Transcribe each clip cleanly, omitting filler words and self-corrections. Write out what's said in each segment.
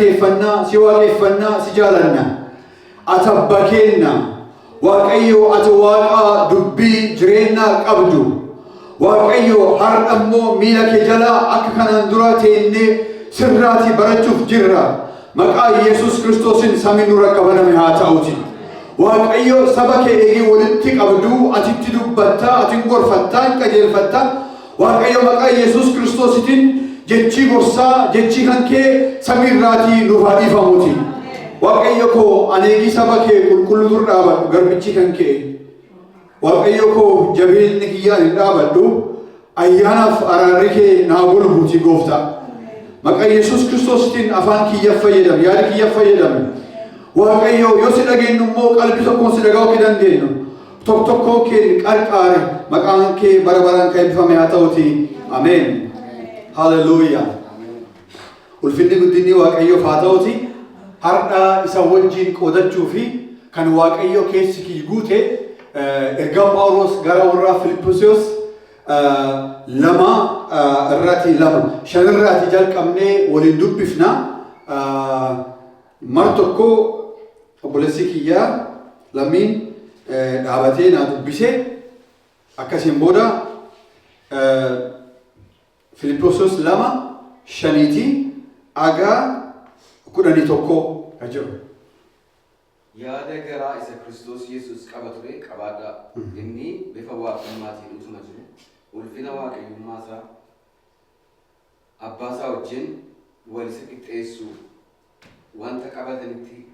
فنا سواء فنا سجالنا أتبكينا وكأيو أتواقع دبي جرينا قبدو وكأيو هر أمو ميلك جلا أككنا دراتين سراتي برجوف جرا مقا يسوس كريستوس سامين ركبنا مهاتا أوتي وكأيو سبك إيجي ولدتك قبدو أتتدو بطا أتنقر فتان كجيل فتان وكأيو مقا يسوس كريستوس جتشي غرسا جتشي كنكي سمير راتي نوفادي فموتي وكأيوكو أنيجي سبكي كل دور رابط غربتشي كنكي وكأيوكو جبيل نكيان رابط دو أيانا فراركي نابول بوتي غوفتا مكا يسوس كريستوس تين أفان كي يفايدم ياري كي يفايدم وكأيو يوسي لغين نمو قلبي سوكون سلغاو كدن دينو توك توكو كي كاركاري مكا انكي بربران كي بفامي هاتاوتي آمين هاللويا والفيلم الدنيا واقعيو فاتوتي هردا يسوونجين قودتشو في كان واقعيو كيسكي يغوتي ارغام باوروس غرا ورا فيليبوسيوس لما الراتي لما شان الراتي جال قمني ولندوب بفنا مرتكو بوليسيكيا لمين دابتينا دبيسه اكاسين بودا فيليبوسوس لما شانيتي أجا كوداني توكو أجو يا دكرا إذا كريستوس يسوع كابتوري كابادا إني بفوا كماتي نتومجرو والفينا واقع يوماسا أباسا وجن ولسكت إيسو وانت كابتني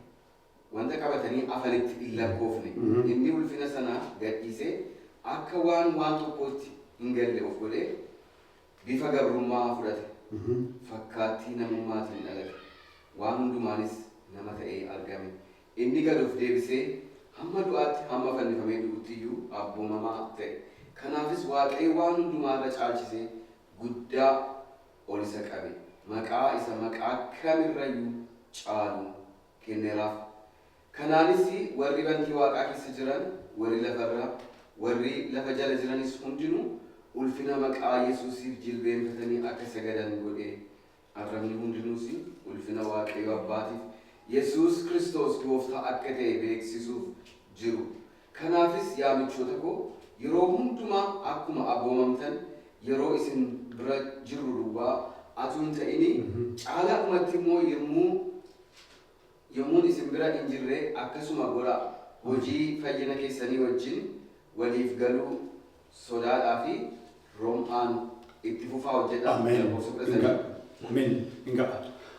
أفنت إلا كوفني إني والفينا سنة قديسة أكوان وانتو كوتي إنجلي أفقولي bifa gabrummaa fudhate fakkaattii namummaatiin dhalate waan hundumaanis nama ta'ee argame inni gaduuf deebisee hamma du'aatti hamma fannifamee du'uttiyyuu abboomamaa ta'e kanaafis waaqayyo waan hundumaarra caalchisee guddaa ol isa qabe maqaa isa maqaa kamirrayyuu caalu kenneeraaf kanaanis warri bantii waaqaa keessa jiran warri lafa jala jiranis hundinuu ulfina maqaa Yesuusiif jilbeenfatanii akka sagadan godhe arrabni hundinuusi ulfina waaqayyo abbaatiif Yesuus Kiristoos gooftaa akka ta'e beeksisuuf jiru kanaafis yaa michoota koo yeroo hundumaa akkuma abboomamtan yeroo isin bira jirru duwwaa atuun ta'ini caalaadhumatti immoo yommuun isin bira hin jirre akkasuma godha hojii fayyina keessanii wajjin waliif galuu sodaadhaa fi Roman ittifufa hojjeta Amen inga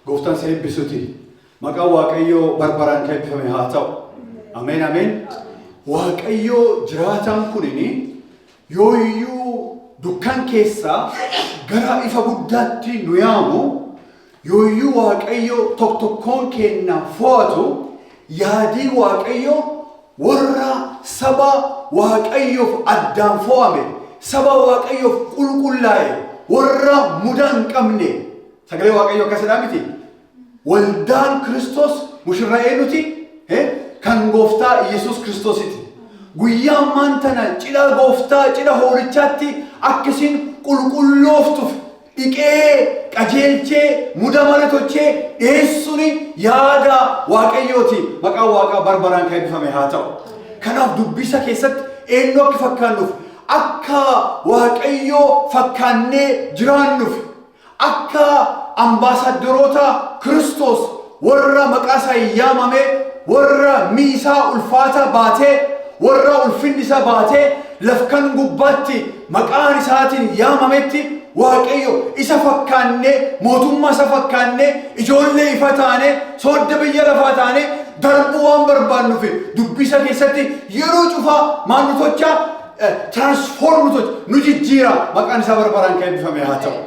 goftan sai bisuti maka waaqayyo barbaran kai bifame haa ta'u Amen Amen waaqayyo jiraatan kunini yooyyuu dukkan keessa gara ifa guddaatti nu yaamu yooyyuu waaqayyo tokkoon kenna fo'atu yaadii waaqayyo warra saba waaqayyoof addaan fo'ame saba waaqayyoof qulqullaa'e warra mudan qabne sagalee waaqayyo akkasidhaa miti waldaan Kiristoos mushirra'ee nuti kan gooftaa Yesuus Kiristoositi guyyaa ammaan tana cidha gooftaa cidha hoolichaatti akkasiin qulqullooftuuf dhiqee qajeelchee mudamana tochee dhiyeessuuni yaada waaqayyooti maqaan waaqaa barbaraan kan eebbifame haa ta'u kanaaf dubbisa keessatti eenyu akka fakkaannuuf akka waaqayyo fakkaannee jiraannuuf akka ambaasadoroota Kiristoos warra maqaa isaa yaamame warra miisaa ulfaata baatee warra ulfinni isaa baatee lafkan gubbaatti maqaan isaatiin yaamametti waaqayyo isa fakkaannee mootummaa isa fakkaannee ijoollee ifa taane soodda biyya lafaa taane darbuu waan barbaannuuf dubbisa keessatti yeroo cufaa maannutocha transformutoch nu jijjiira maqaan isaa barbaraan kan eebbifame haa ta'u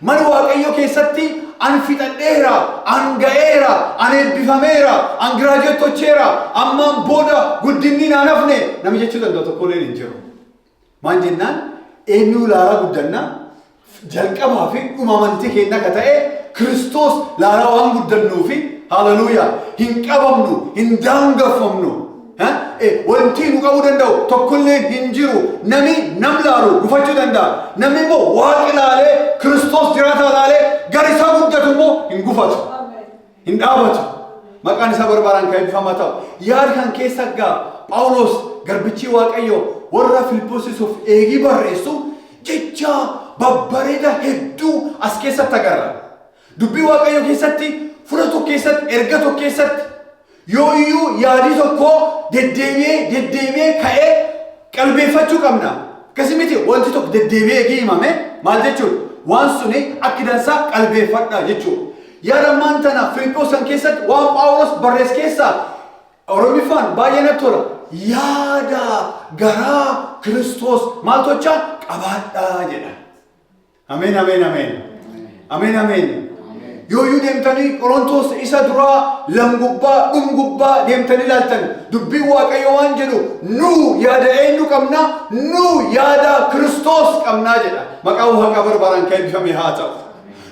man waaqayyo keessatti an fixadheera an ga'eera an eebbifameera an giraajeettocheera ammaan booda guddinni naan hafne namni jechuu danda'u tokkolleen hin jiru maan jennaan eenyu laaraa guddanna jalqabaa fi dhuma amantii keenya akka ta'e Kiristoos laaraa waan guddannuufi haleluuyaa hin qabamnu hin daangeffamnu wanti nu qabu danda'u tokkolleen hin jiru nami nam laalu gufachuu danda'a namni immoo waaqa laalee Kiristoos jiraata laalee gara isaa guddatu immoo hin gufatu hin dhaabatu. Maqaan isaa barbaaraan kan eebbifamaa ta'u. Yaada kan keessa gaa Phaawulos garbichi Waaqayyoo warra Fiiliphoosisuuf eegii barreessu jecha babbareeda hedduu as keessatti agarra. Dubbii Waaqayyoo keessatti, fura tokko keessatti, erga tokko keessatti yoo iyyuu yaadii tokko deddeebi'ee ka'ee qalbeeffachuu qabna. Akkasii miti wanti tokko deddeebi'ee eegee himame maal jechuudha? Waan suni akka dansaa qalbeeffadha jechuudha. Yaada ammaan tana Fiiliphoos kan keessatti waan Phaawulos barreesse keessaa Oromiffaan baay'ee natti tola. Yaada garaa Kiristoos maal tolchaa qabaadhaa jedha. Ameen, ameen, ameen. Ameen, ameen. Yooyyuu deemtanii Qorontos isa duraa lamgubbaa dhumgubbaa deemtanii ilaaltan dubbiin Waaqayyoo waan jedhu nu yaada eenyu qabna? Nu yaada Kiristoos qabnaa jedha. Maqaan Waaqa barbaaraan kan eebbifame haa ta'u.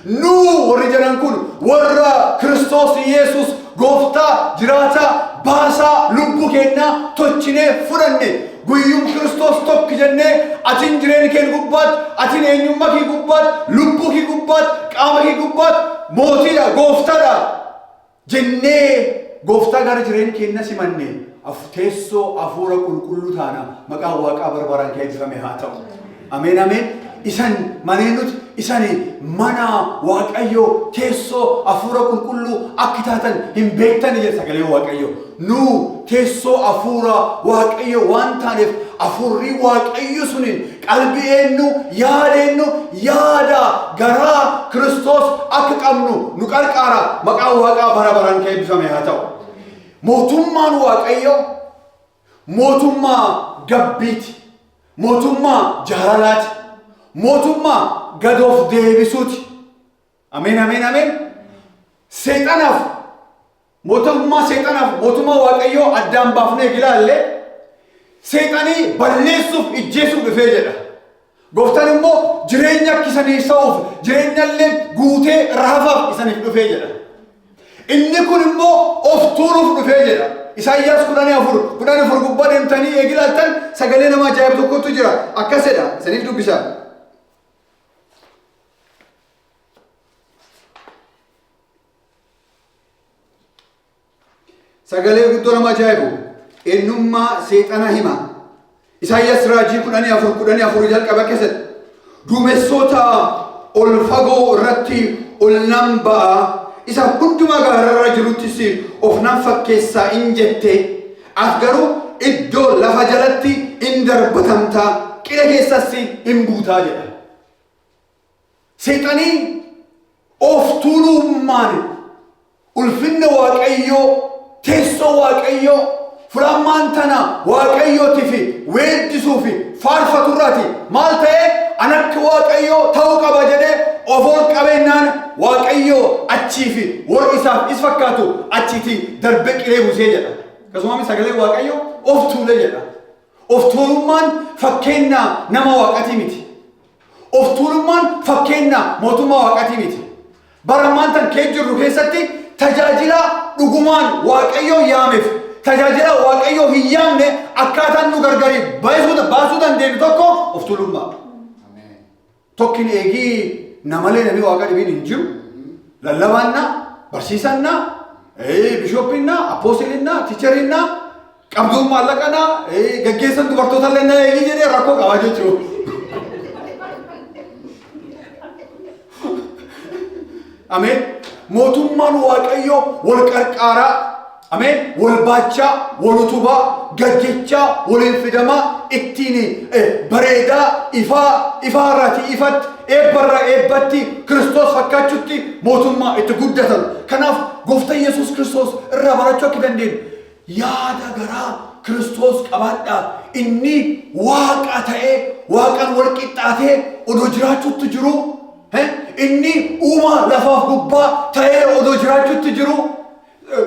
Nu warri jedhan kun warra Kiristoos Yesuus gooftaa jiraataa baasaa lubbuu keenyaa tolchinee fudhanne guyyuun Kiristoos tokko jennee atiin jireenya kee gubbaatti, atiin eenyummaa kee gubbaatti, lubbuu kee gubbaatti, qaama kee gubbaatti mootiidha, gooftaadha jennee gooftaa gara jireenya keenya simanne teessoo hafuura qulqulluu taana. Maqaan Waaqaa barbaaraan kan eebbifame haa ta'u. Ameen, ameen. Isan maneenuti isani mana Waaqayyoo teessoo hafuura qulqulluu akka taatan hin beektani jedha sagalee Waaqayyoo. Nu teessoo hafuura Waaqayyoo waan taaneef hafuurri Waaqayyo suniin qalbii eenyu yaada garaa Kiristoos akka qabnu nu qarqaara. Maqaan Waaqaa bara baraan kan eebbifame haa ta'u. Mootummaan Waaqayyoo mootummaa gabbiiti, mootummaa jaalalaati, mootummaa gadoof deebisuuti. Ameen, ameen, ameen. Seexanaaf mootummaa Waaqayyoo addaan baafnee ilaalle seexanii balleessuuf ijjeesuuf dhufee jedha. Gooftaan immoo jireenya akka isaniif ta'uuf jireenyallee guutee raafaaf isaniif dhufee jedha. Inni kun immoo of tuuruuf dhufee jedha. Isaayyaas 14 gubbaa deemtanii eegilaaltan sagalee nama ajaa'iba tokkotu jira. Akkasidha. Isaniif dubbisaa. Sagalee guddoo nama ajaa'ibu eenyummaa seexana hima. Isaayyaas raajii 14 jalqaba keessatti duumessoota ol fagoo irratti ol nan ba'a. Isa hundumaa gaararra jiruttis of nan fakkeessaa in jette. As garuu iddoo lafa jalatti in darbatamta. Qira keessas in buutaa jedha. Seexanii of tuulummaan ulfinna Waaqayyoo teessoo Waaqayyoo furamaan tana Waaqayyootiif weeddisuuf faarfaturraati maal ta'e anakka Waaqayyoo ta'uu qaba jedhee of ol qabeenyaan Waaqayyoo achiif warri isaaf is fakkaatu achiiti darbee qiree buusee jedha. Akkasumas sagalee Waaqayyoo of tuule jedha. Of tuulummaan fakkeenya nama Waaqatii miti. Of tuulummaan fakkeenya mootummaa Waaqatii miti. Bara maantan kee jirru keessatti tajaajila dhugumaan Waaqayyoo yaameef tajaajila Waaqayyoo hin yaamne akkaataan nu gargari baasuu dandeenyu tokko of tuulummaa. Tokkin eegii namalee namni Waaqa dhibiin hin jiru. Lallabaannaa, barsiisannaa, bishooppinaa, appoostilinnaa, tiicherinnaa, qabduun maallaqanaa, gaggeessan dubartoota illee eegii jedhee rakkoo qaba jechuudha. Ameen. Mootummaan Waaqayyoo wal qarqaaraa, ameen, wal baachaa, wal utubaa, gaggeechaa, waliin fidamaa, ittiin bareedaa, ifaarraati ifatti, eebbarraa eebbatti, Kiristoos fakkaachuutti mootummaa itti guddatan. Kanaaf Gooftaan Yesuus Kiristoos irraa barachuu akka dandeenyu yaada garaa Kiristoos qabaadhaa. Inni Waaqa ta'ee, Waaqaan wal qixxaatee odoo jiraachuutti jiru. Inni uuma lafaaf gubbaa ta'ee odoo jiraachuutti jiru.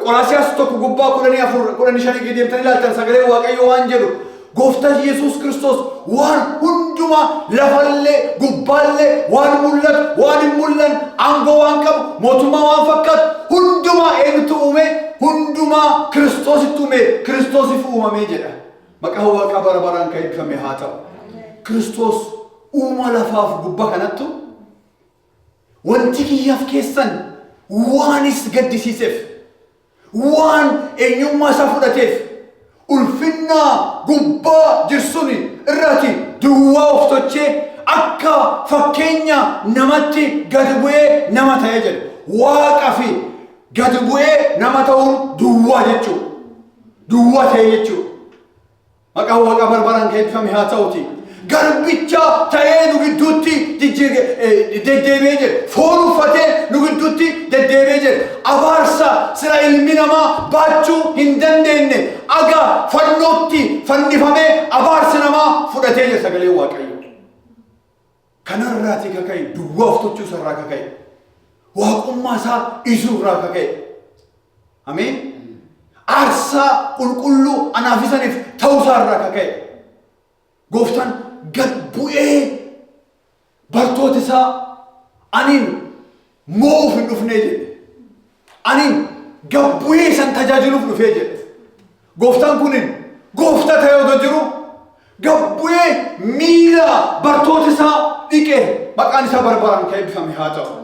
Qoraasiyaas tokko gubbaa 14 deemtanii ilaaltan sagalee Waaqayyoo waan jedhu Gooftaan Yesuus Kiristoos waan hundumaa lafallee gubbaallee waan mul'atu waan hin mul'anne aangoo waan qabu mootummaa waan fakkaatu hundumaa eenyutu uume hundumaa Kiristoositti uume Kiristoosiif uumamee jedha. Maqaan Waaqaa bara baraan kan eebbifame haa ta'u. Kiristoos uuma lafaaf gubbaa kanattu wanti kiyyaaf keessan waanis gaddisiiseef waan eenyummaa isaa fudhateef ulfinnaa gubbaa jirsuni irraati duwwaa of tochee akka fakkeenya namatti gad bu'ee nama ta'ee jedhe. Waaqa fi gad bu'ee nama ta'uun duwwaa jechuudha. Duwwaa ta'e jechuudha. Maqaan Waaqa barbaraan eebbifame haa ta'uuti. Garbicha ta'ee nu gidduutti deddeebi'ee jedhe. Foon uffatee nu gidduutti deddeebi'ee jedhe. Abaarsa sira ilmi namaa baachuu hin dandeenye aga fannootti fannifamee abaarsi namaa fudhatee jedhe sagalee Waaqayyo. Kanarraati kaka'e duwwaa of tochuu irraa kaka'e. Waaqummaa isaa isuu irraa kaka'e. Ameen. Aarsaa qulqulluu anaaf isaniif ta'uusaa irraa kaka'e. Gooftaan gad bu'ee bartoota isaa aniin moo'uuf hin dhufnee jedhe. Aniin gad bu'ee isan tajaajiluuf dhufee jedhe. Gooftaan kunin gooftaa ta'ee otoo jiru gad bu'ee miila bartoota isaa dhiqee maqaan isaa barbaraan eebbifame haa ta'u.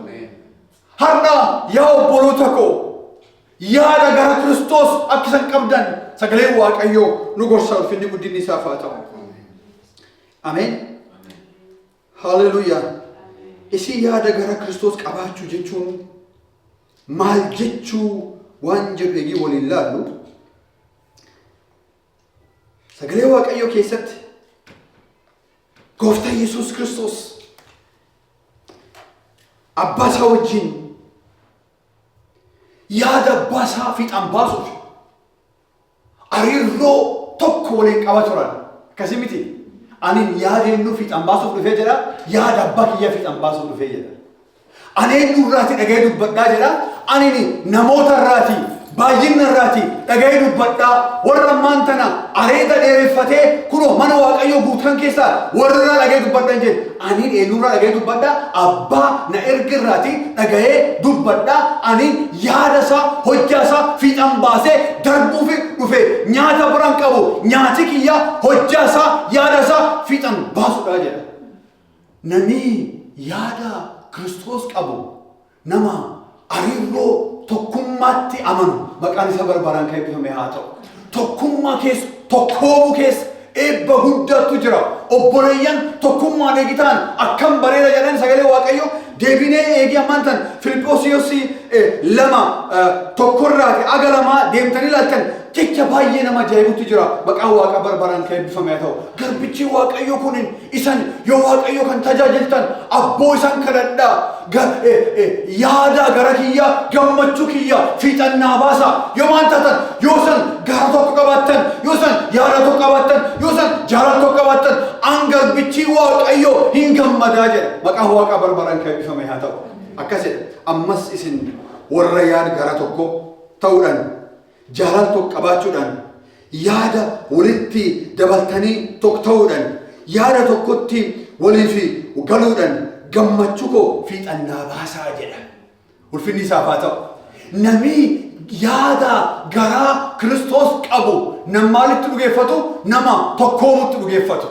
Har'a yaa obboloota koo yaada gara Kiristoos akka isan qabdan sagalee Waaqayyoo nu gorsa ulfinni guddinni isaaf haa ta'u. Ameen. Hallelujah. Isin yaada gara Kiristoos qabaachuu jechuun maal jechuu waan jedhu eegii waliin laallu sagalee Waaqayyoo keessatti Gooftaan Yesuus Kiristoos abbaa isaa wajjin yaada abbaa isaa fiixaan baasuuf hariiroo tokko waliin qaba turan. Akkasii miti. Ani yaada eenyu fiixaan baasuuf dhufee jedha. Yaada abbaa kiyya fiixaan baasuuf dhufee jedha. Ani eenyu irraati dhaga'ee dubbadhaa jedha. Ani namoota irraati baay'ina irraati dhaga'ee dubbadhaa. Warra ammaan tana areeda dheereffatee kunoo mana Waaqayyoo guutan keessaa warra irraa dhaga'ee dubbadhaa jedhe. Ani eenyu irraa dhaga'ee dubbadhaa abbaa na erga irraati dhaga'ee dubbadhaa. Ani yaada isaa hojjaa isaa fiixaan baasee darbuuf dhufe nyaata biraan qabu nyaati kiyya hojjaa isaa yaada isaa fiixaan baasuudha jedha. Namni yaada Kiristoos qabu nama hariiroo tokkummaatti amanu maqaan isaa barbaraan eebbifame haa ta'u. Tokkummaa keessa tokkoomuu keessa eebba guddaatu jira. Obboleeyyan tokkummaan eegitaan akkam bareeda jedhan sagalee Waaqayyoo deebinee eegii ammaan tan Filiphosiyoos 2:1 aga 2 deemtanii ilaaltan jecha baay'ee nama ajaa'ibutu jira. Maqaan Waaqa barbaraan eebbifame haa ta'u. Garbichi Waaqayyoo kunin isan yoo Waaqayyoo kan tajaajiltan abboo isan kadhadhaa. Yaada gara kiyya gammachuu kiyya fiixannaa baasa. Yoo maan taatan yoo san gara tokko qabaattan yoo san yaada tokko qabaattan yoo san jaalala tokko qabaattan an garbichi Waaqayyoo hin gammadaa jedha. Maqaan Waaqa barbaraan eebbifame haa ta'u. Akkasidha. Ammas isin warra yaada gara tokko ta'uudhaan jaalala tokko qabaachuudhaan yaada walitti dabaltanii tokko ta'uudhaan yaada tokkotti waliif galuudhaan gammachuu koo fiixannaa baasaa jedha. Ulfinni isaaf haa ta'u. Namni yaada garaa Kiristoos qabu nama maalitti dhugeeffatu? Nama tokkoomutti dhugeeffatu.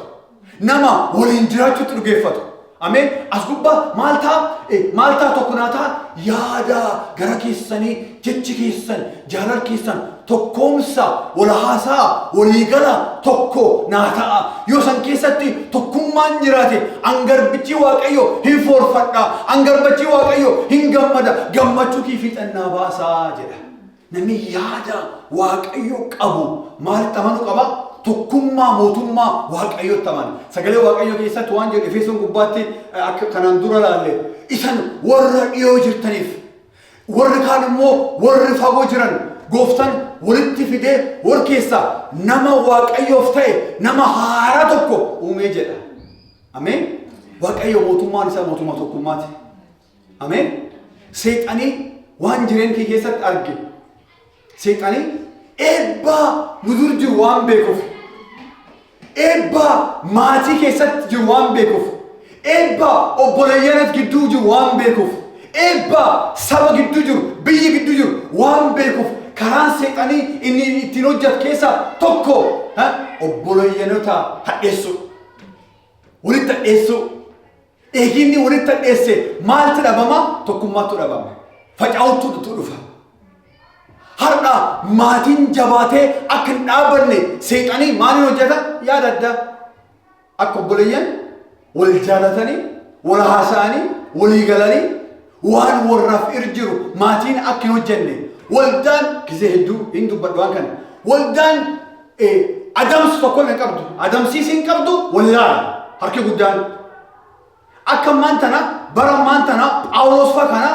Nama waliin jiraachuutti dhugeeffatu. Ameen. As gubbaa maal ta'a tokko naa ta'a yaada gara keessanii jechi keessan jaalala keessan tokkoomsa wal haasaa waliigala tokko naa ta'a. Yoo san keessatti tokkummaan jiraate an garbichi Waaqayyoo hin faarfadha. An garbichi Waaqayyoo hin gammada. Gammachuu kii fiixannaa baasaa jedha. Namni yaada Waaqayyoo qabu maalitti amanuu qaba? Tokkummaa mootummaa Waaqayyootti amana. Sagalee Waaqayyoo keessatti waan jedhu Efesoon gubbaatti akka kanaan dura laalle isan warra dhiyoo jirtaniif warri kaan immoo warri fagoo jiran Gooftaan walitti fidee warra keessaa nama Waaqayyoof ta'e nama haaraa tokko uumee jedha. Ameen. Waaqayyo mootummaan isaa mootummaa tokkummaati. Ameen. Seexanii waan jireenya kee keessatti arge seexanii eebba nu dur jiru waan beekuuf eebba maatii keessatti jiru waan beekuuf eebba obboleeyyan gidduu jiru waan beekuuf eebba saba gidduu jiru biyya gidduu jiru waan beekuuf karaan seexanii inni ittiin hojjetu keessaa tokko obboleeyyanota hadheessu walitti hadheessu eeginni walitti hadheesse maaltu dhabama? Tokkummaatu dhabama. faca'uutu dhufa. Har'a maatiin jabaatee akka hin dhaabbanne seexanii maaliin hojjeta yaada addaa akka obboleeyyan wal jaalatanii wal haasa'anii walii galanii waan warraaf irjiru maatiin akka hin hojjenne waldaan gisee hedduu hin dubbadhu waan kana waldaan adamsi tokko hin qabdu adamsiis hin qabdu wallaan harki guddaan akka maantana bara maantana Phaawulos fa kana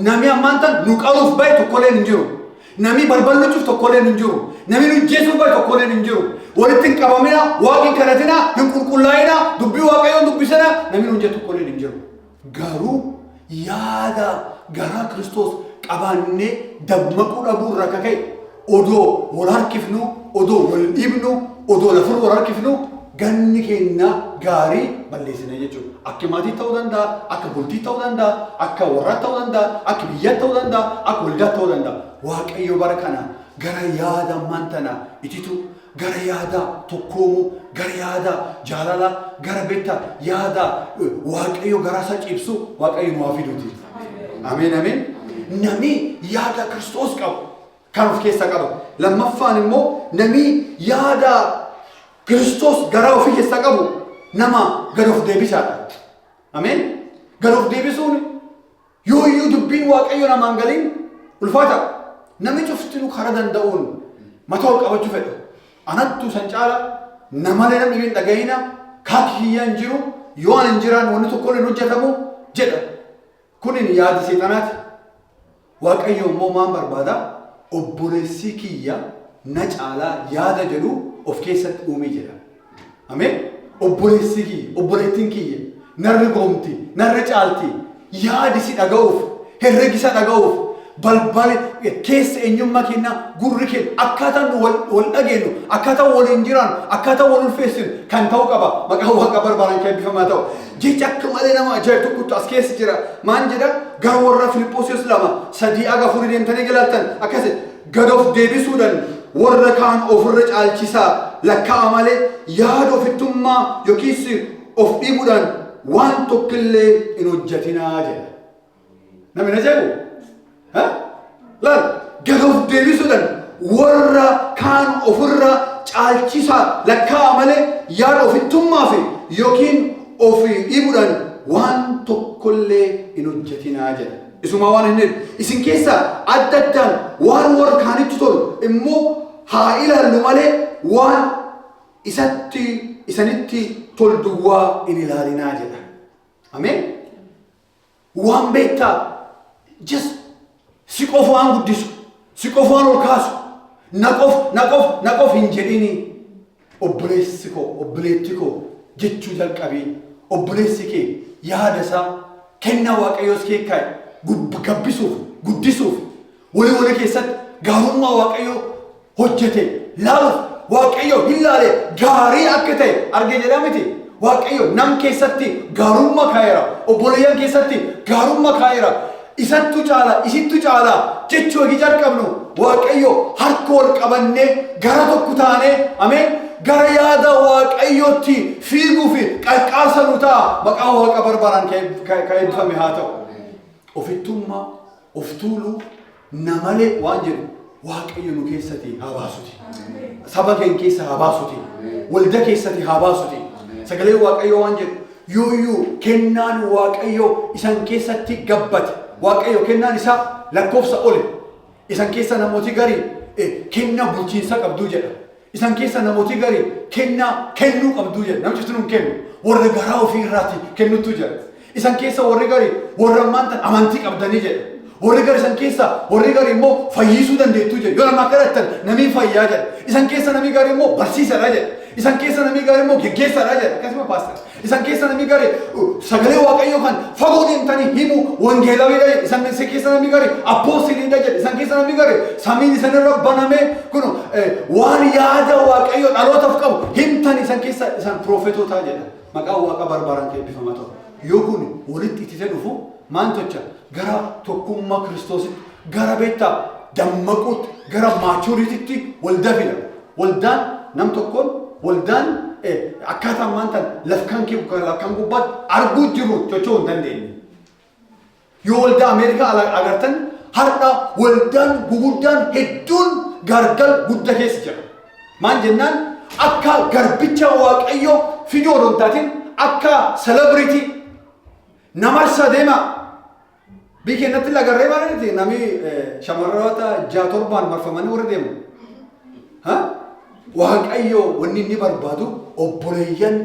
nami ammaantan nu qaluuf bahe tokkolleen hin jiru. Nami barballuchuuf tokkolleen hin jiru. Nami nu jeesuuf bahe tokkolleen hin jiru. Walitti hin qabamina, waaqin kadhatina, hin qulqullaa'ina, dubbii waaqayyoon dubbisana, nami nu jeetu tokkolleen hin jiru. Garuu yaada garaa Kiristoos qabaannee dammaquu dhabuu irraa akka ka'e odoo wal harkifnu, odoo wal dhiibnu, odoo lafur wal harkifnu ganni keenya gaarii balleessina jechuudha. Akka maatii ta'uu danda'a, akka bultii ta'uu danda'a, akka warraa ta'uu danda'a, akka biyyaa ta'uu danda'a, akka waldaa ta'uu danda'a. Waaqayyo bara kana gara yaada maantana ititu gara yaada tokkoomu, gara yaada jaalala, gara beekta yaada waaqayyo gara isa cibsu waaqayyo nu haa fiduuti. Ameen ameen. Nami yaada Kiristoos qabu kan of keessaa qaba. Lammaffaan immoo nami yaada Kiristoos gara ofii keessaa qabu nama gad of deebisaadha. Ameen. Gad of deebisuun yoo iyyuu dubbiin waaqayyo namaan galiin ulfaata. Nami cuftinu karaa danda'uun mataa ol qabachuu fedha. Anattu san caala namalee namni hin dhagahina kaaki hiyyaa hin jiru yoo an hin jiraan wanni tokko hin hojjetamu jedha. Kunin yaada seexanaati. Waaqayyo immoo maan barbaada? Obboleessi kiyya na caalaa yaada jedhu of keessatti uumee jedha. Ameen. Obboleessi kiyya, obboleettiin kiyya narri goomti, narri caalti yaadi si dhaga'uuf, herregi isa dhaga'uuf balbal keessa eenyummaa keenya gurri keenya akkaataan wal dhageenyu akkaataan waliin jiran akkaataan wal ulfeessinu kan ta'uu qaba. Maqaan waaqa barbaadan kan eebbifamaa ta'u. Jecha akka malee nama ajaa'ibu tokkotu as keessa jira. Maan jedha gara warra Filiphosiyoos 2:3-4 deemtanii ilaaltan akkasi gad of deebisuudhaan warra kaan ofirra caalchisaa lakkaa'aa malee yaada ofittummaa yookiis of dhiibuudhaan waan tokkollee hin hojjetinaa jedha. Namni ajaa'ibu. Laal gad of deebisuudhaan warra kaan ofirra caalchisaa lakkaa'aa malee yaada ofittummaa fi yookiin ofii dhiibuudhaan waan tokkollee hin hojjetinaa jedha. Isuma waan hin jedhu isin keessaa adda addaan waan warra kaanitti tolu immoo haa ilaallu malee waan isanitti tolduwwaa hin ilaalinaa jedha. Ameen. Waan beektaa just si qofa waan guddisu, si qofa waan ol kaasu, na qof hin jedhini. Obboleessi koo, obboleetti koo jechuu jalqabii obboleessi kee yaada isaa kennaa waaqayyoos kee kaa'e gabbisuuf, guddisuuf walii keessatti gaarummaa waaqayyoo hojjete laaluuf waaqayyo hin laale gaarii akka ta'e argee jedhaa miti. Waaqayyo nam keessatti gaarummaa kaa'eera, obboleeyyan keessatti gaarummaa kaa'eera. Isattu caala, isittu caala jechuu hagi jalqabnu waaqayyo harka wal qabannee gara tokko taanee ameen gara yaada waaqayyootti fiiguu fi qarqaarsa nu ta'a. Maqaan waaqa barbaadan kan eebbifame haa ta'u. Ofittummaa, of tuuluu namalee waan jedhu waaqayyo nu keessatti haa baasuti. Saba keenya keessa haa baasuti. Waldaa keessatti haa baasuti. Sagalee waaqayyo waan jedhu yooyyuu kennaan waaqayyo isan keessatti gabbate. Waaqayyo kennaan isaa lakkoofsa oli. Isan keessa namooti garii kennaa bulchiinsa qabduu jedha. Isan keessa namooti garii kennaa kennuu qabduu jedha. Namni cufti nu kennu warra garaa ofii irraati kennutu jedha. Isan keessa warri garii warra maanta amantii qabdanii jedha. Warri garii isan keessa warri garii immoo fayyisuu dandeettuu jedha. Yoo namaa kadhattan namni fayyaa jedha. Isan keessa namni garii immoo barsiisadha jedha. Isan keessa namni garii immoo geggeessadha jedha. Akkasuma paastar. Isan keessa namni garii sagalee waaqayyoo kan fagoo deemtanii himu wangeelawiidha jedha. Isan keessa namni garii appoostiliidha jedha. Isan keessa namni garii samiin isanirra banamee kun waan yaada waaqayyoo dhalootaaf qabu himtan isan keessa isan proofetootaa jedha. Maqaan waaqa barbaadan kan eebbifamaa ta'u. Yoo kun walitti ittite dhufu maan tocha gara tokkummaa Kiristoositti gara beektaa dammaquutti gara maachuriititti waldaa fida. Waldaan nam tokkoon waldaan akkaataan maanta lafkan gubbaatti arguu jiru socho'uu hin dandeenye. Yoo waldaa Ameerikaa agartan har'a waldaan guguddaan hedduun gargal guddaa keessa jira. Maal jennaan akka garbicha waaqayyo fidoo don taatin akka celebrity namarsa deema. Biikennatti lagarree maaliiti nami shamarroota jaatorbaan marfamanii warra deemu. Waaqayyo wanni inni barbaadu obboleeyyan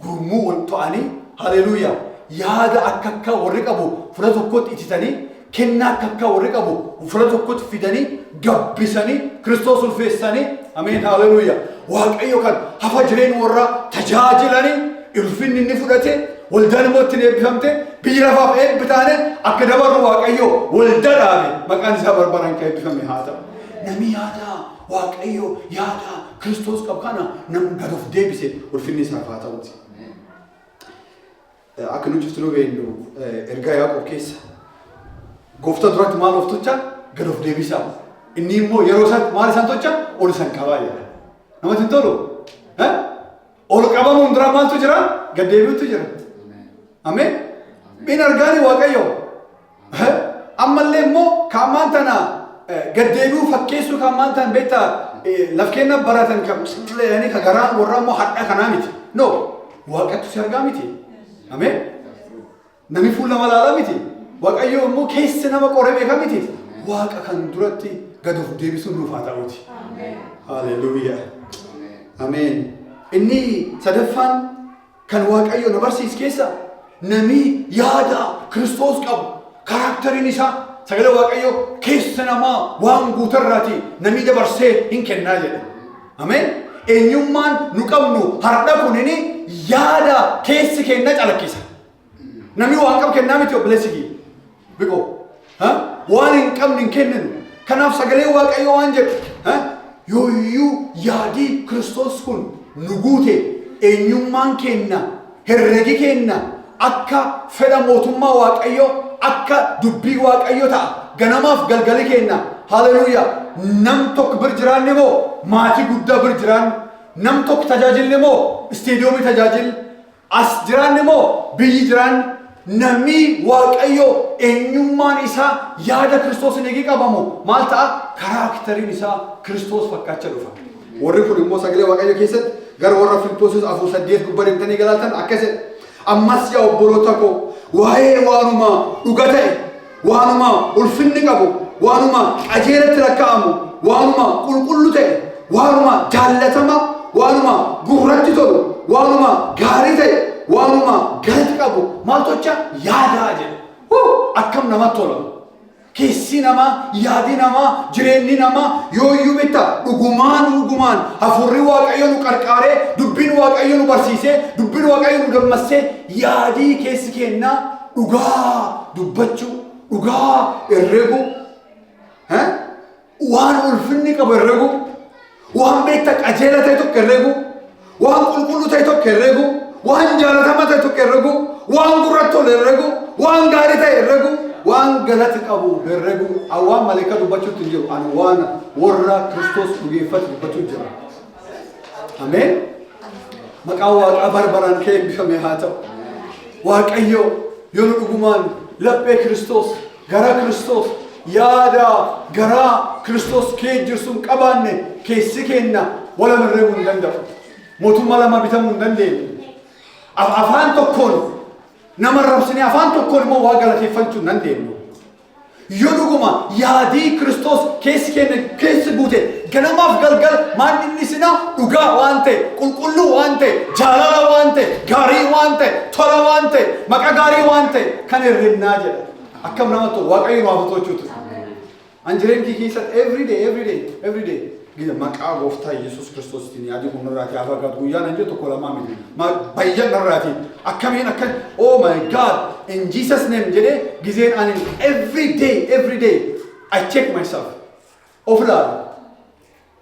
gurmuu wal ta'anii haleluuyaa yaada akka warri qabu fula tokkotti ititanii kennaa akka warri qabu fula tokkotti fidanii gabbisanii Kiristoos ulfeessanii ameen haleluuyaa waaqayyo kan hafa jireen warra tajaajilanii ulfinni inni fudhate waldaan immoo ittiin eebbifamte biyya lafaaf eebbitaane akka dabarru waaqayyo waldaa dhaabe maqaan isaa barbaran kan eebbifame haa ta'u. Nami yaada waaqayyo yaada Kiristoos qabu kana nam gad of deebise ulfinni isaaf haa ta'uti. Akka nu cuftu nu beeknu ergaa Yaaqoob keessa gooftaa duratti maal of tocha gad of deebisaa. Inni immoo yeroo isaatti maal isaan tocha ol isaan qabaa jedha. Namatti hin tolu? Ol qabamuun dura maaltu jira? Gad deebi'utu jira. Ameen. Bin argaani waaqayyo. Ammallee immoo kaamaan tana gad deebi'uu fakkeessuu kaamaan tan beektaa lafkeenna baratan kan garaan warra immoo hadha kanaa miti. No. Waaqatu si argaa miti. Ameen. Nami fuula malaalaa miti. Waaqayyo immoo keessa nama qoree beeka miti. Waaqa kan duratti gad of deebisuun nuuf haa ta'uuti. Haleluuyaa. Ameen. Inni sadaffaan kan waaqayyo na barsiis keessa nami yaada Kiristoos qabu karakteriin isaa sagalee waaqayyo keessa namaa waan guutarraati nami dabarsee hin kennaa jedha. Ameen. Eenyummaan nu qabnu har'a kunini yaada keessi kenna calaqqisa. Nami waan qabu kennaa miti obboleessi biqoo. Waan hin qabne hin kenninu. Kanaaf sagalee waaqayyo waan jedhu yooyyuu yaadii Kiristoos kun nu guute eenyummaan kenna herregi kenna akka fedha mootummaa waaqayyo akka dubbii waaqayyo ta'a ganamaaf galgali kenna haleluuyaa nam tokko bir jiraanne moo maatii guddaa bir jiraan nam tokko tajaajilne moo isteediyoomii tajaajil as jiraanne moo biyyi jiraan nami waaqayyo eenyummaan isaa yaada Kiristoos eegi qabamu maal ta'a karakteriin isaa Kiristoos fakkaachaa dhufa. Warri kun immoo sagalee waaqayyo keessatti gara warra Filiphoosis 4:8 gubbadimtanii galaaltan akkasidha. Ammas yaa obboloota koo waa'ee waanuma dhuga ta'e waanuma ulfinni qabu waanuma qajeelatti lakkaa'amu waanuma qulqullu ta'e waanuma jaallatama waanuma gurratti tolu waanuma gaarii ta'e waanuma galati qabu maal tocha yaadaa jedhe. Akkam namatti tola. Keessi namaa yaadi namaa jireenyi namaa yooyyuu bitta dhugumaan hafuurri waaqayyo nu qarqaaree dubbiin waaqayyo nu barsiisee dubbiin waaqayyo nu dammassee yaadii keessi kennaa dhugaa dubbachuu dhugaa herregu waan ulfinni qabu herregu waan beekta qajeela ta'e tokko herregu waan qulqulluu ta'e tokko herregu waan jaalatama ta'e tokko herregu waan gurratti tolu herregu waan gaarii ta'e herregu waan galati qabu herregu waan maleeka dubbachuutti jiru ani waan warra Kiristoos dhugeeffatu dubbachuu jira. Ameen. Maqaan Waaqaa barbaraan kee eebbifame haa ta'u. Waaqayyo yoo nu dhugumaan laphee Kiristoos gara Kiristoos yaada gara Kiristoos kee jirsun qabaanne keessi kenna wala herreguu hin danda'u. Mootummaa lama bitamuu hin dandeenye. Afaan tokkoon nama rabsine afaan tokkoon immoo waa galateeffachuu hin dandeenyu. Yoo dhuguma yaadii Kiristoos keessi kenna keessi buute ganamaaf galgal maan inni sina dhugaa waan ta'e qulqulluu waan ta'e jaalala waan ta'e gaarii waan ta'e tola waan ta'e maqaa gaarii waan ta'e kan herrennaa jedha. Akkam namatti waaqayyo nu hafatochuutu. Anjireenkii keessatti every day gida maqaa gooftaa Yesuus Kiristoositiin yaadii kun irraati hafa gad guyyaan hin jettu kolamaa miti. Bayyan irraati akkamiin akka oh my God in Jesus name jedhee gizeen ani every day I check myself. Of laala.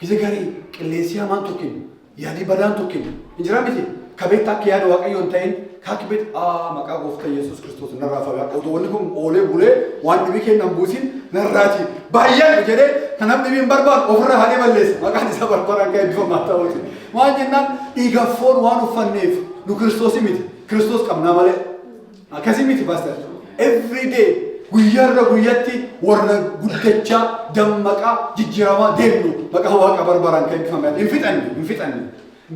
Gize garii qilleensi hamaan tokkin yaadii badaan tokkin injiraan miti kabeetta akka yaada waaqayyoon ta'in kaakibet maqaa gooftaa Yesuus Kiristoos narraa fagaadha. Otoo wanni kun oolee bulee waan dhibii kennan buusin narraati. Baay'een jedhee kanam dhibiin barbaan ofirraa haadhee balleessa. Maqaan isaa barbaraan ka'e bifamaa ta'uuti. Waan jennaan dhiigaaf foon waan uffanneef nu Kiristoosi miti. Kiristoos qabnaa malee. Akkasii miti baastar. Every day guyyarra guyyatti warra guddacha dammaqa jijjirama deemnu maqaa waaqa barbaraan kan eebbifame hin fixanne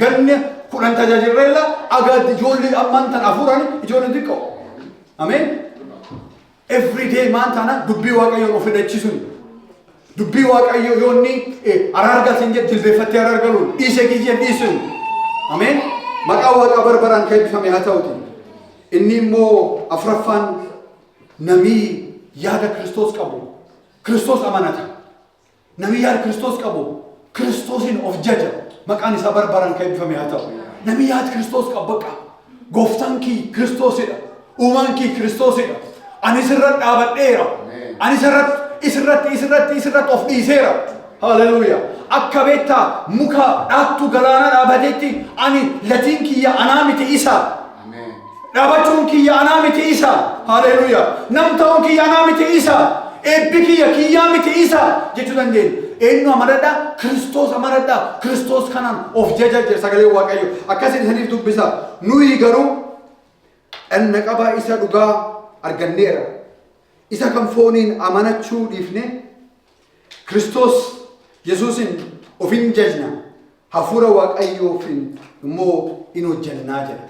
ganne kudhan tajaajirreella agaad ijoollee ammaan tan afuran ijoollee xiqqoo ameen every day maan tana dubbii waaqayyoon of hidhachiisuun dubbii waaqayyo yoonni araargatiin jedhu jilbeeffattee araargaluun dhiisee kiyyeen dhiisuun ameen maqaa waaqa barbaraan kan eebbifame haa ta'uti inni immoo afraffaan namii yaada Kiristoos qabu Kiristoos amanata namii yaada Kiristoos qabu Kiristoosin of jaja maqaan isaa barbaraan kan eebbifame haa ta'u namii yaada Kiristoos qabu baqa gooftaan kii Kiristoosidha uumaan kii Kiristoosidha ani sirratti dhaabadheera ani sirratti of dhiiseera haleluuyaa akka beektaa muka dhaattu galaana dhaabatetti ani latiin kiyya anaa miti isa dhaabachuun kiyya anaa miti isa haleluuyaa nam ta'uun kiyya anaa miti isa eebbi kiyyaa miti isa jechuu dandeenya eenyu amanadha Kiristoos amanadha Kiristoos kanaan of jaja jedha sagalee waaqayyo akkasiin isiniif dubbisa nuyi garuu dhanna qabaa isa dhugaa arganneera isa kan fooniin amanachuu dhiifne Kiristoos Yesuusin ofin jajna hafuura waaqayyoofin immoo in hojjannaa jedha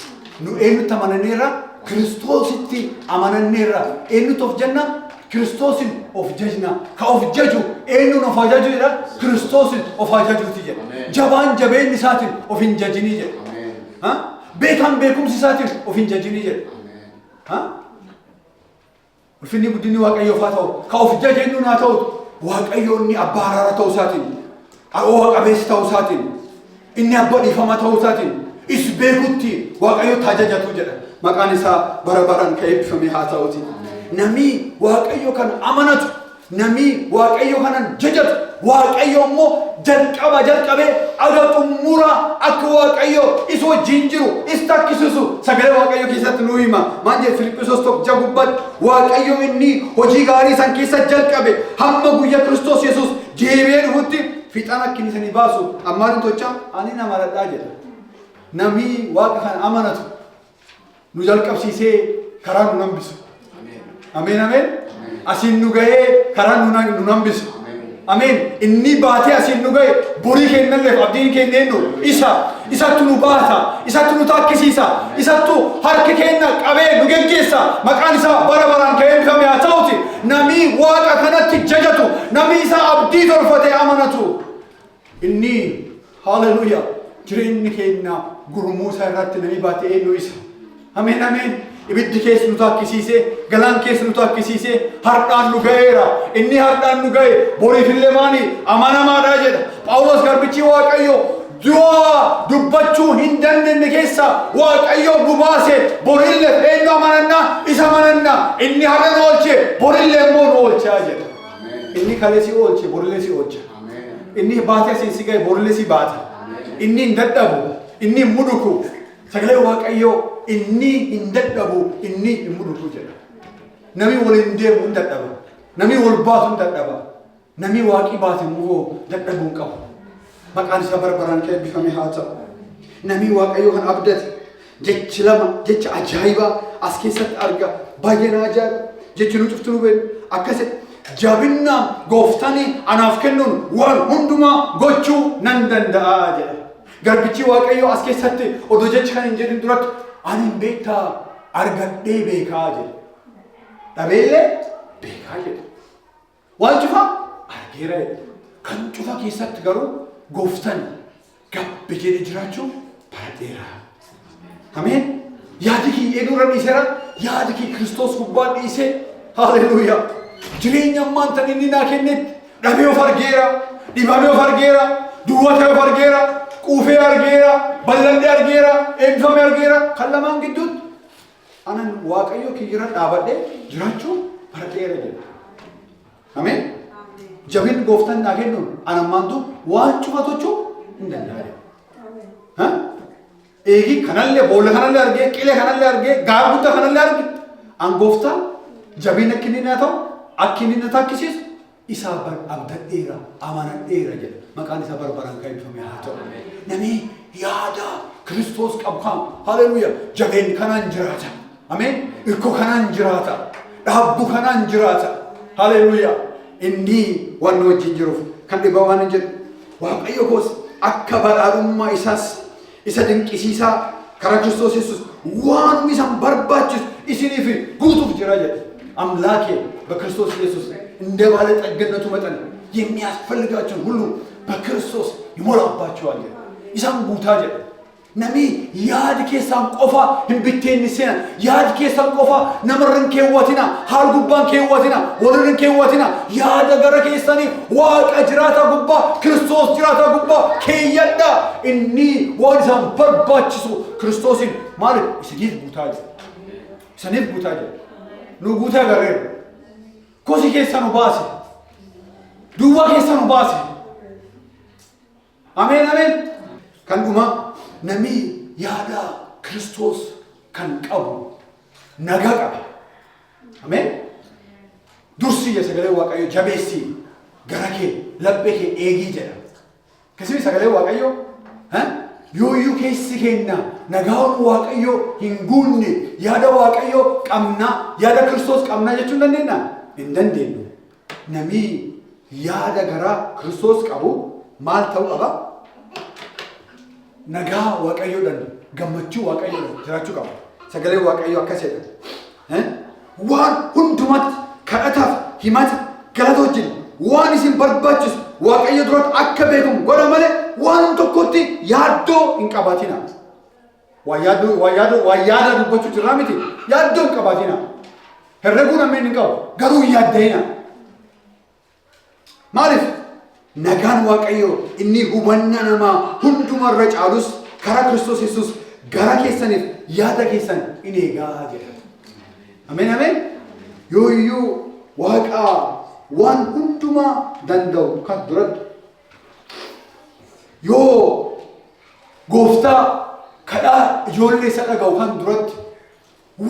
nu eenyutti amananneerra Kiristoositti amananneerra eenyutti of janna Kiristoosin of jajna ka of jaju eenyuun of jaju jedha Kiristoosin of jajuuti jedha jabaan jabeenni isaatiin of hin jajinii jedha beekaan beekumsi isaatiin of hin jajinii jedha ulfinni guddinni waaqayyoof haa ta'u ka of jajeenyuun haa ta'u waaqayyoonni abbaa araaraa ta'uu isaatiin oo'a qabeessi ta'uu isaatiin inni abbaa dhiifama ta'uu isaatiin is beekutti waaqayyo taajajatu jedha maqaan isaa bara baraan kan eebbifame haa ta'uti namni waaqayyo kan amanatu namni waaqayyo kanan jajatu waaqayyo immoo jalqabee aga xumura akka waaqayyo isa wajjin jiru is takkisisu sagalee waaqayyo keessatti nu hima maan jedhe Filiphisiyoos 1:6 waaqayyo inni hojii gaarii san keessa jalqabe hamma guyyaa Kiristoos Yesuus deebi'ee dhufutti fixaan akkin isanii baasu ammaan tocha ani namadhaa jedha namni waaqa kan amanatu nu jalqabsiisee karaa nu nambisu ameen ameen asin nu ga'ee karaa nu nambisu ameen inni baatee asin nu ga'e borii kennalleef abdiin kenneennu isattu nu baata isattu nu takkisiisa isattu harki kenna qabee nu geggeessa maqaan isaa bara baraan kan eebbifame haa ta'uti namni waaqa kanatti jajatu namni isaa abdii tolfatee amanatu inni haleluuyaa jireenyi keenya gurmuu isaa irratti namni baatee eenyu isa ameen ameen ibiddi keessa nu takkisiisee galaan keessa nu takkisiisee hardhaan nu ga'eera inni hardhaan nu ga'e boriifillee maani amanamaadha jedha Phaawulos garbichi waaqayyo du'a dubbachuu hin dandeenye keessa waaqayyo nu baase borillee eenyu amanannaa isa amanannaa inni har'a nu oolche borillee immoo nu oolchaa jedha inni kalee si oolche borillee si oolcha inni baatee si ga'e borillee si baata inni hin dadhabu inni hin muduku sagalee waaqayyo inni hin dadhabu inni hin muduku jedha namni waliin deemu hin dadhaba namni wal baatu hin dadhaba namni waaqii baate immoo dadhabuu hin qabu maqaan isaa barbaraan kan eebbifame haa ta'u namni waaqayyo kan abdate jechi lama jecha ajaa'ibaa as keessatti arga baay'ee na ajaa'iba jechi nu cuftu nu beeku akkasitti jabinnaan gooftanii anaaf kennuun waan hundumaa gochuu nan danda'a jedha garbichi waaqayyo as keessatti odoo jecha kan hin jedhin duratti ani beektaa argadhee beekaa jedha dhabeellee beekaa jedha waan cufa argeera jedha kan cufa keessatti garuu gooftan gabbe jedhe jiraachuu baradheera ameen yaadi kii eenyurra dhiiseera yaadi kii Kiristoos gubbaa dhiisee haleluuyaa jireenya ammaan tan inni naa kennetti dhabee of argeera dhibamee of argeera duwwatee of argeera quufee argeera ballallee argeera eebbifame argeera kan lamaan gidduutti anan waaqayyo kiyyira dhaabadhee jiraachuu baradheera jedha ameen jabin gooftan naa kennuun anammaantu waan cufa tochuu hin danda'e eegi kanallee boolla kanallee argee qilee kanallee argee gaara guddaa kanallee arge an gooftaa jabin akka inni naa ta'u akka inni na takkisiisu isaa abdadheera amanadheera jedha maqaan isaa barbaraan kan eebbifame haa ta'u namni yaada Kiristoos qabu kan haleluuyaa jabeen kanaan jiraata ameen irko kanaan jiraata dhaabbu kanaan jiraata. Haleluuyaa. Inni waan nu wajjin jiruuf kan dhibaa waan hin jedhu Waaqayyo koos akka badhaadhummaa isaas isa dinqisiisaa karaa Kiristoos Yesuus waan isan barbaachisu isiniif guutuuf jira jedhe. አምላኬ በክርስቶስ ኢየሱስ እንደ ባለ ጠግነቱ መጠን የሚያስፈልጋችሁን ሁሉ በክርስቶስ ይሞላባችኋል። ኢሳን ጉታ ጀ ነሚ ያድ ኬሳን ቆፋ እንብቴን ሲና ያድ ኬሳን ቆፋ ነመርን ከወቲና ሃልጉባን ከወቲና ወለርን ከወቲና ያድ ገረ ኬሳኒ ዋቀ ጅራታ ጉባ ክርስቶስ ጅራታ ጉባ ከየዳ እኒ ወዲሳን በርባችሱ ክርስቶስን ማለት ይስጊት ጉታ ጀ ሰኔት ጉታ ጀ ኑጉታ ገሬ ኮሲ ኬሳኑ ባሲ ዱዋ ኬሳኑ ባሲ አሜን አሜን ከንዱማ ነሚ ያዳ ክርስቶስ ከንቀቡ ነጋቃ አሜን ዱርሲ የሰገሌ ዋቀዮ ጀቤሲ ገረኬ ለበኬ ኤጊ ጀዳ ከዚህ ሰገሌ ዋቀዮ ዮዩ ኬሲ ኬና ነጋውን ዋቀዮ ሂንጉኒ ያዳ ዋቀዮ ቀምና ያዳ ክርስቶስ ቀምና ጀቹ እንደና እንደንዴኑ ነሚ ያዳ ገራ ክርስቶስ ቀቡ ማልተው ቀባ ነጋ ዋቀዮ ደን ገመቹ ዋቀዮ ጅራቹ ቀባ ሰገሌ ዋቀዮ አከሰደ ዋን ሁንዱማት ከአታፍ ሂማት ገላቶችን ዋን ሲን በርባችስ ዋቀዮ ድሮት አከበኩም ጎዳ ማለ ዋን ተኮቲ ያዶ እንቀባቲና ዋያዳ ዱበቹ ጅራሚቲ ያዶ እንቀባቲና herreguun ammeen hin qabu garuu yaaddayina maaliif nagaan waaqayyo inni hubannaa namaa hundumarra caalus karaa Kiristoos Yesuus gara keessaniif yaada keessan in eegaa jedha. Ameen ameen yooyyuu waaqaa waan hundumaa danda'u kan duratti yoo gooftaa kadhaa ijoollee isa dhaga'u kan duratti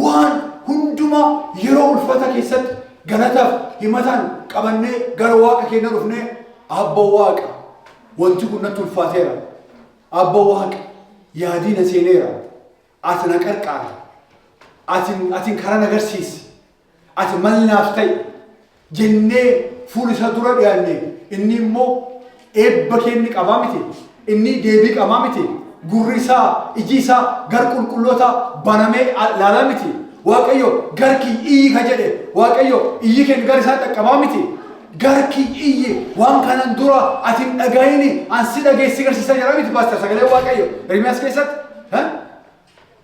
waan hunduma yeroo ulfata keessatti galataaf himatan qabannee gara waaqa keenya dhufnee abbo waaqa wanti kun natti ulfaateera abbo waaqa yaadii na seeneera ati na qarqaara ati karaa na agarsiisi ati malnaaf ta'i jennee fuula isa dura dhiyaanne inni immoo eebba keenya qabaa miti inni deebii qabaa miti gurri isaa iji isaa gar qulqulloota banamee laalaa miti waaqayyo garki iyyi ka jedhe waaqayyo iyyi keen gar isaa dhaqqabaa miti garki iyyi waan kanan dura ati dhagayini ansi dhageessi garsiisa jira miti baasta sagalee waaqayyo Ermiyaas keessatti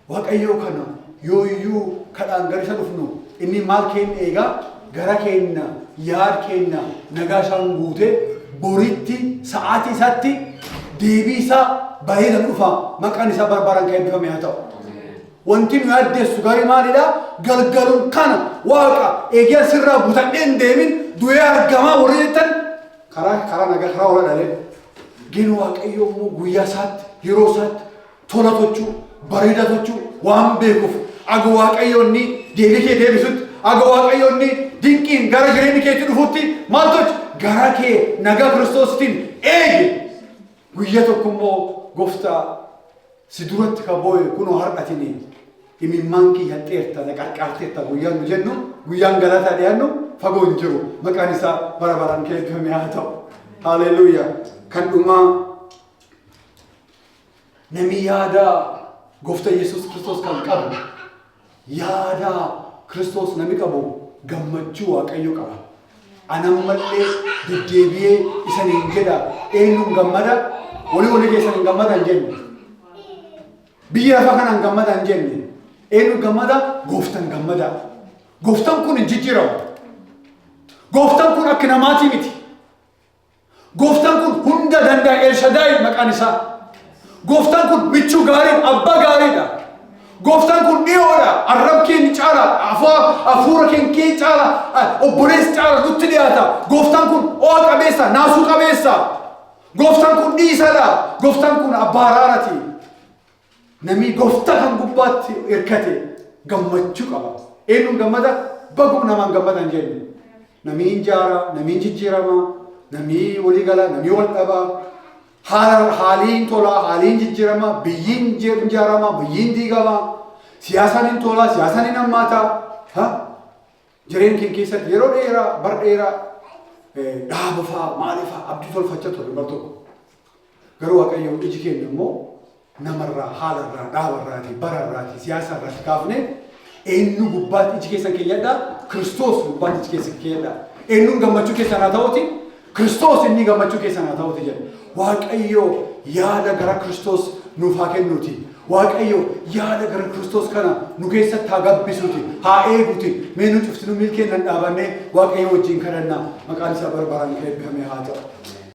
waaqayyo kana yooyyuu kadhaan gar isa dhufnu inni maal keenya eegaa gara keenya yaad keenya nagaa isaan guute boritti sa'aatii isaatti deebii isaa baay'ee dhufa maqaan isaa barbaaran kan eebbifame haa ta'u. wanti nu yaaddeessu gaarii maalidha galgaluun kana waaqa eegiyaa sirraa butadheen deemin du'ee argamaa warri jettan karaa nagaa karaa wala dhalee gin waaqayyo immoo guyyaa isaatti yeroo isaatti tola tochuu bareeda tochuu waan beekuuf aga waaqayyo inni deebii kee deebisutti aga waaqayyo inni dinqiin gara jireenya keetti dhufutti maal tochi gara kee nagaa Kiristoositiin eegi guyyaa tokko immoo gooftaa si duratti ka booye kunoo har'atini imimmaan kiyya xeerta na qarqaarteetta guyyaan nu jennu guyyaan galataa dhiyaannu fagoo hin jiru maqaan isaa bara baraan eebbifame haa ta'u. Haleluuyaa kan dhumaa nami yaada gooftaa Yesuus Kiristoos kan qabu yaada Kiristoos nami qabu gammachuu waaqayyo qaba. Anammallee deddeebi'ee isaniin jedha eenyuun gammada walii keessan hin gammadan jenne biyya lafa kanaan gammadan jenne eenyu gammada gooftaan gammada gooftaan kun hin jijjiiramu gooftaan kun akka namaatii miti gooftaan kun hunda danda'a Elshadaay maqaan isaa gooftaan kun michuu gaarii abbaa gaariidha gooftaan kun dhiyoodha arrab keenya caala hafuura keenya caala obboleessa caala nutti dhiyaata gooftaan kun o'a qabeessa naasuu qabeessa gooftaan kun dhiisadha gooftaan kun abbaa araarati nami gooftaa kan gubbaatti hirkate gammachuu qaba eenyuun gammada bagum namaan gammadan jenne nami injaara nami jijjiirama nami walii gala nami wal dhaba haaliin tola haaliin jijjiirama biyyiin injaarama biyyiin diigama siyaasaan hin tola siyaasaan hin hammaata Jireen kee keessatti yeroo dheeraa bar dheeraa dhaaba fa'aa maali fa'aa abdii tolfachaa ture bar tokko. Garuu Waaqayyo iji keenya immoo namarraa haalarraa dhaabarraati bararraati siyaasarraati kaafne eenyu gubbaatti iji keessan keeyyadhaa Kiristoos gubbaatti iji keessan keeyyadhaa eenyuun gammachuu keessan haa ta'uuti Kiristoos inni gammachuu keessan haa ta'uuti jedhe. Waaqayyo yaada gara Kiristoos nuuf haa kennuuti. Waaqayyo yaada gara Kiristoos kana nu keessatti haa gabbisuuti haa eeguuti. Mee nu cufti nu milkeennan dhaabannee Waaqayyo wajjin kadhannaa maqaan isaa barbaraan eebbifamee haa ta'u.